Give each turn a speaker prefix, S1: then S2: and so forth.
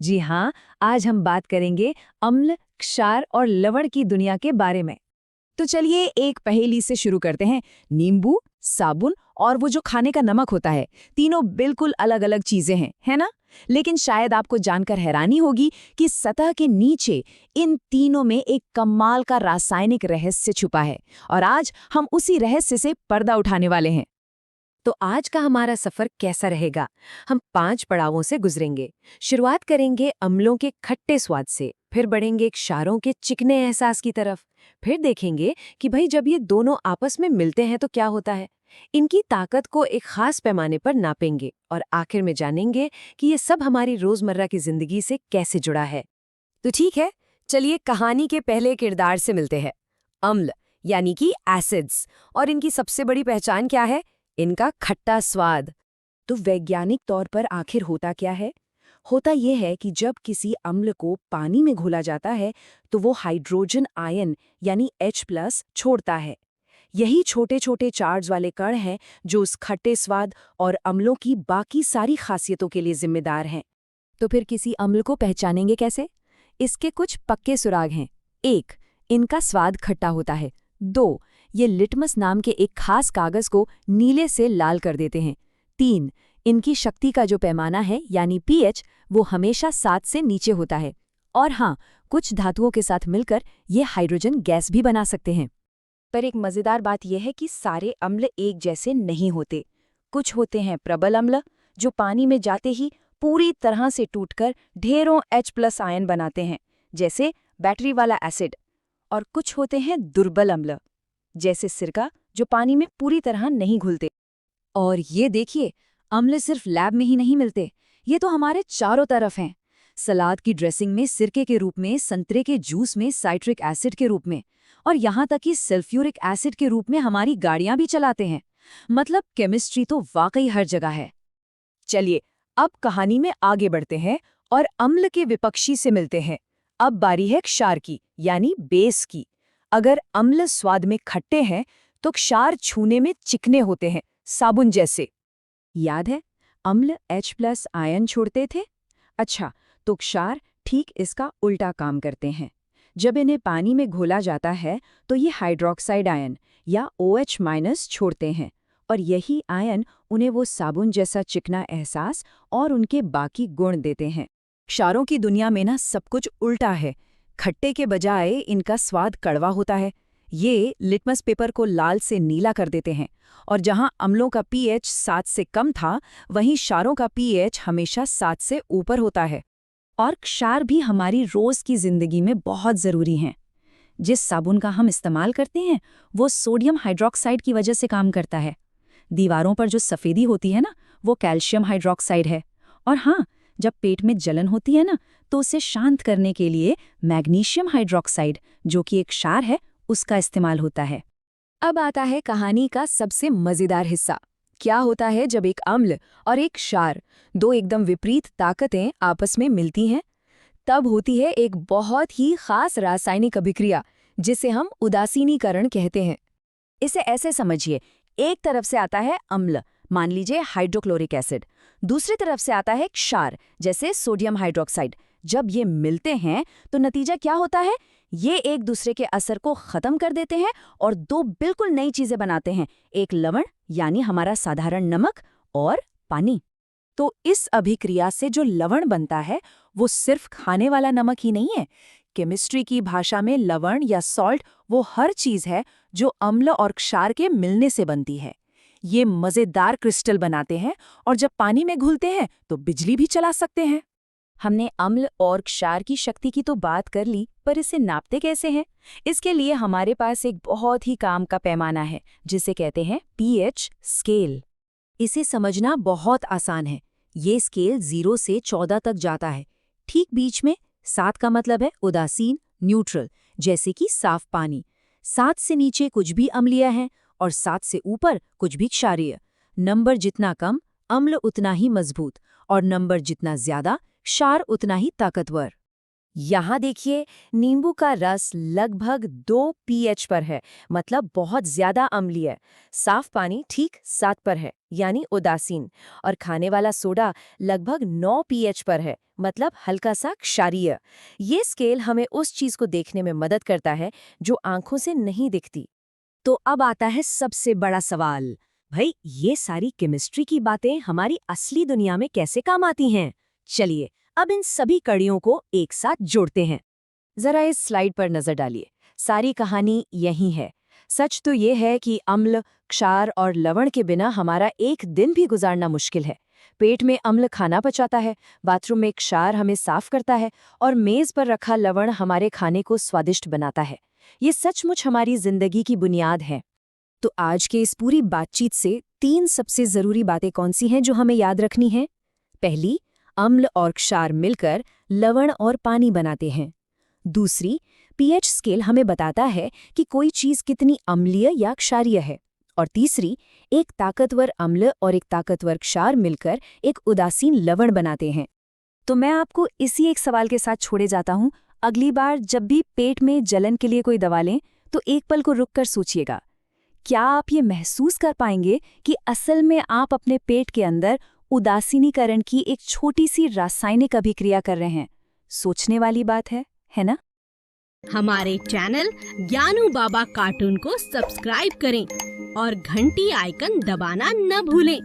S1: जी हाँ, आज हम बात करेंगे अम्ल, क्षार और लवण की दुनिया के बारे में। तो चलिए एक पहेली से शुरू करते हैं। नींबू, साबुन और वो जो खाने का नमक होता है, तीनों बिल्कुल अलग-अलग चीजें हैं, है ना? लेकिन शायद आपको जानकर हैरानी होगी कि सतह के नीचे इन तीनों में एक कमाल का रासायनिक रहस्य छुपा है और आज हम उसी रहस्य से पर्दा उठाने वाले हैं। तो आज का हमारा सफर कैसा रहेगा? हम 5 पड़ावों से गुजरेंगे। शुरुआत करेंगे अम्लों के खट्टे स्वाद से, फिर बढ़ेंगे क्षारों के चिकने एहसास की तरफ, फिर देखेंगे कि भाई जब ये दोनों आपस में मिलते हैं तो क्या होता है। इनकी ताकत को एक खास पैमाने पर नापेंगे और आखिर में जानेंगे कि ये सब हमारी रोजमर्रा की जिंदगी से कैसे जुड़ा है। तो ठीक है, चलिए कहानी के पहले किरदार से मिलते हैं। अम्ल यानी कि एसिड्स, और इनकी सबसे बड़ी पहचान क्या है? इनका खट्टा स्वाद। तो वैज्ञानिक तौर पर आखिर होता क्या है? होता यह है कि जब किसी अम्ल को पानी में घोला जाता है तो वो हाइड्रोजन आयन यानी H+ छोड़ता है। यही छोटे छोटे चार्ज वाले कण हैं जो उस खट्टे स्वाद और अम्लों की बाकी सारी खासियतों के लिए जिम्मेदार हैं। तो फिर किसी अम्ल को पहचानेंगे कैसे? इसके कुछ पक्के सुराग हैं। 1. इनका स्वाद खट्टा होता है। 2. ये लिटमस नाम के एक खास कागज को नीले से लाल कर देते हैं। 3. इनकी शक्ति का जो पैमाना है यानी pH, वो हमेशा 7 से नीचे होता है। और हाँ, कुछ धातुओं के साथ मिलकर ये हाइड्रोजन गैस भी बना सकते हैं। पर एक मज़ेदार बात यह है कि सारे अम्ल एक जैसे नहीं होते। कुछ होते हैं प्रबल अम्ल, जो पानी में जाते ही पूरी तरह से टूटकर ढेरों H+ आयन बनाते हैं, जैसे बैटरी वाला एसिड। और कुछ होते हैं दुर्बल अम्ल, जैसे सिरका, जो पानी में पूरी तरह नहीं घुलते। और ये देखिए, अम्ल सिर्फ लैब में ही नहीं मिलते, ये तो हमारे चारों तरफ हैं। सलाद की ड्रेसिंग में सिरके के रूप में, संतरे के जूस में साइट्रिक एसिड के रूप में, और यहाँ तक कि सल्फ्यूरिक एसिड के रूप में हमारी गाड़ियां भी चलाते हैं। मतलब केमिस्ट्री तो वाकई हर जगह है। चलिए, अब कहानी में आगे बढ़ते हैं और अम्ल के विपक्षी से मिलते हैं। अब बारी है क्षार की, यानी बेस की। अगर अम्ल स्वाद में खट्टे हैं तो क्षार छूने में चिकने होते हैं, साबुन जैसे। याद है, अम्ल H+ आयन छोड़ते थे। अच्छा, तो क्षार ठीक इसका उल्टा काम करते हैं। जब इन्हें पानी में घोला जाता है तो ये हाइड्रोक्साइड आयन या OH- छोड़ते हैं, और यही आयन उन्हें वो साबुन जैसा चिकना एहसास और उनके बाकी गुण देते हैं। क्षारों की दुनिया में ना सब कुछ उल्टा है। खट्टे के बजाय इनका स्वाद कड़वा होता है। ये लिटमस पेपर को लाल से नीला कर देते हैं, और जहां अम्लों का pH 7 से कम था, वहीं क्षारों का pH हमेशा 7 से ऊपर होता है। और क्षार भी हमारी रोज की जिंदगी में बहुत जरूरी हैं। जिस साबुन का हम इस्तेमाल करते हैं वो सोडियम हाइड्रोक्साइड की वजह से काम करता है। दीवारों पर जो सफ़ेदी होती है ना, वो कैल्शियम हाइड्रोक्साइड है। और हाँ, जब पेट में जलन होती है ना, तो उसे शांत करने के लिए मैग्नीशियम हाइड्रोक्साइड, जो कि एक क्षार है, उसका इस्तेमाल होता है। अब आता है कहानी का सबसे मज़ेदार हिस्सा। क्या होता है जब एक अम्ल और एक क्षार, दो एकदम विपरीत ताकतें आपस में मिलती हैं? तब होती है एक बहुत ही खास रासायनिक अभिक्रिया, जिसे हम उदासीनीकरण कहते हैं। इसे ऐसे समझिए, एक तरफ से आता है अम्ल, मान लीजिए हाइड्रोक्लोरिक एसिड। दूसरी तरफ से आता है क्षार, जैसे सोडियम हाइड्रोक्साइड। जब ये मिलते हैं तो नतीजा क्या होता है? ये एक दूसरे के असर को खत्म कर देते हैं और दो बिल्कुल नई चीजें बनाते हैं। एक लवण, यानी हमारा साधारण नमक, और पानी। तो इस अभिक्रिया से जो लवण बनता है वो सिर्फ खाने वाला नमक ही नहीं है। केमिस्ट्री की भाषा में लवण या सॉल्ट वो हर चीज है जो अम्ल और क्षार के मिलने से बनती है। ये मजेदार क्रिस्टल बनाते हैं और जब पानी में घुलते हैं तो बिजली भी चला सकते हैं। हमने अम्ल और क्षार की शक्ति की तो बात कर ली, पर इसे नापते कैसे हैं? इसके लिए हमारे पास एक बहुत ही काम का पैमाना है, जिसे कहते हैं pH स्केल। इसे समझना बहुत आसान है। ये स्केल 0 से 14 तक जाता है। ठीक बीच में 7 का मतलब है उदासीन, न्यूट्रल, जैसे कि साफ पानी। 7 से नीचे कुछ भी अम्लीय है और 7 से ऊपर कुछ भी क्षारीय। नंबर जितना कम, अम्ल उतना ही मजबूत, और नंबर जितना ज्यादा, क्षार उतना ही ताकतवर।
S2: यहाँ देखिए, नींबू का रस लगभग 2 pH पर है, मतलब बहुत ज्यादा अम्लीय। साफ पानी ठीक 7 पर है, यानी उदासीन। और खाने वाला सोडा लगभग 9 pH पर है, मतलब हल्का सा क्षारीय। ये स्केल हमें उस चीज को देखने में मदद करता है जो आंखों से नहीं दिखती।
S1: तो अब आता है सबसे बड़ा सवाल, भाई ये सारी केमिस्ट्री की बातें हमारी असली दुनिया में कैसे काम आती हैं? चलिए अब इन सभी कड़ियों को एक साथ जोड़ते हैं। जरा इस स्लाइड पर नजर डालिए, सारी कहानी यही है। सच तो ये है कि अम्ल, क्षार और लवण के बिना हमारा एक दिन भी गुजारना मुश्किल है। पेट में अम्ल खाना पचाता है, बाथरूम में क्षार हमें साफ करता है और मेज पर रखा लवण हमारे खाने को स्वादिष्ट बनाता है। ये सचमुच हमारी जिंदगी की बुनियाद है। तो आज के इस पूरी बातचीत से 3 सबसे जरूरी बातें कौन सी हैं जो हमें याद रखनी है? पहली, अम्ल और क्षार मिलकर लवण और पानी बनाते हैं। दूसरी, पीएच स्केल हमें बताता है कि कोई चीज कितनी अम्लीय या क्षारीय है। और तीसरी, एक ताकतवर अम्ल और एक ताकतवर क्षार मिलकर एक उदासीन लवण बनाते हैं। तो मैं आपको इसी एक सवाल के साथ छोड़े जाता हूं। अगली बार जब भी पेट में जलन के लिए कोई दवा लें, तो एक पल को रुककर सोचिएगा, क्या आप ये महसूस कर पाएंगे कि असल में आप अपने पेट के अंदर उदासीनीकरण की एक छोटी सी रासायनिक अभिक्रिया कर रहे हैं? सोचने वाली बात है ना?
S3: हमारे चैनल ज्ञानू बाबा कार्टून को सब्सक्राइब करें और घंटी आइकन दबाना न भूलें